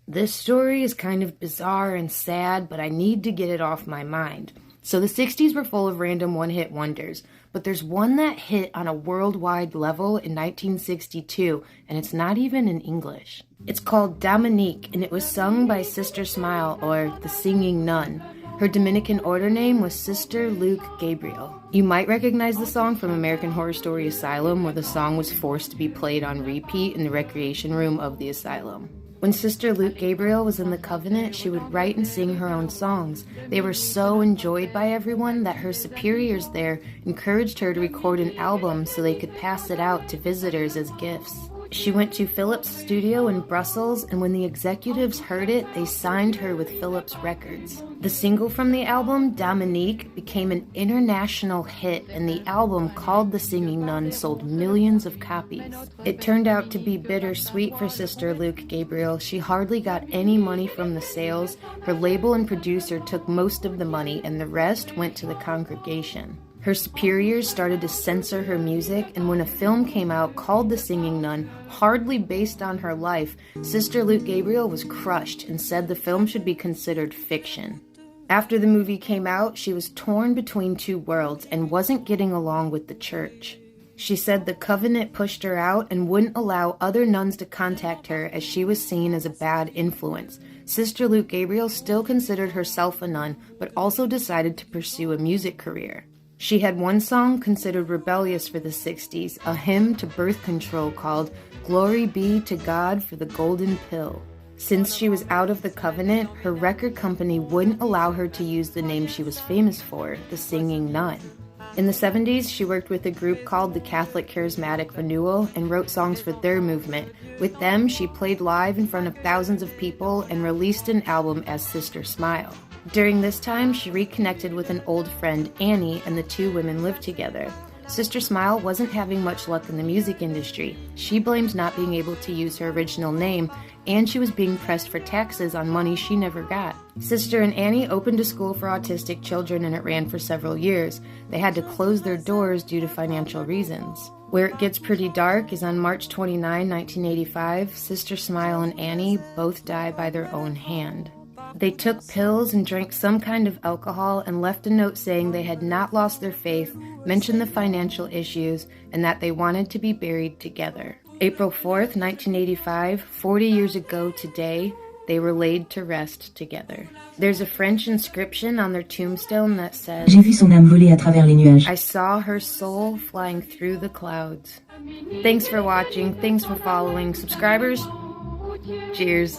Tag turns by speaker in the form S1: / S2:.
S1: This story is kind of bizarre and sad, but I need to get it off my mind. So the 60s were full of random one-hit wonders, but there's one that hit on a worldwide level in 1962, and it's not even in English. It's called Dominique, and it was sung by Sister Smile, or the Singing Nun. Her Dominican order name was Sister Luke Gabriel. You might recognize the song from American Horror Story Asylum, where the song was forced to be played on repeat in the recreation room of the asylum. When Sister Luke Gabriel was in the Covenant, she would write and sing her own songs. They were so enjoyed by everyone that her superiors there encouraged her to record an album so they could pass it out to visitors as gifts. She went to Philips' studio in Brussels, and when the executives heard it, they signed her with Philips Records. The single from the album, Dominique, became an international hit, and the album, called The Singing Nun, sold millions of copies. It turned out to be bittersweet for Sister Luke Gabriel. She hardly got any money from the sales. Her label and producer took most of the money, and the rest went to the congregation. Her superiors started to censor her music, and when a film came out called The Singing Nun, hardly based on her life, Sister Luke Gabriel was crushed and said the film should be considered fiction. After the movie came out, she was torn between two worlds and wasn't getting along with the church. She said the Covenant pushed her out and wouldn't allow other nuns to contact her as she was seen as a bad influence. Sister Luke Gabriel still considered herself a nun, but also decided to pursue a music career. She had one song considered rebellious for the 60s, a hymn to birth control called Glory Be to God for the Golden Pill. Since she was out of the Covenant, her record company wouldn't allow her to use the name she was famous for, the Singing Nun. In the 70s, she worked with a group called the Catholic Charismatic Renewal and wrote songs for their movement. With them, she played live in front of thousands of people and released an album as Sister Smile. During this time, she reconnected with an old friend, Annie, and the two women lived together. Sister Smile wasn't having much luck in the music industry. She blamed not being able to use her original name, and she was being pressed for taxes on money she never got. Sister and Annie opened a school for autistic children, and it ran for several years. They had to close their doors due to financial reasons. Where it gets pretty dark is on March 29, 1985, Sister Smile and Annie both die by their own hand. They took pills and drank some kind of alcohol and left a note saying they had not lost their faith, mentioned the financial issues, and that they wanted to be buried together. April 4th, 1985, 40 years ago today, they were laid to rest together. There's a French inscription on their tombstone that says,
S2: J'ai vu son âme voler à travers les nuages.
S1: I saw her soul flying through the clouds. Thanks for watching. Thanks for following. Subscribers, cheers.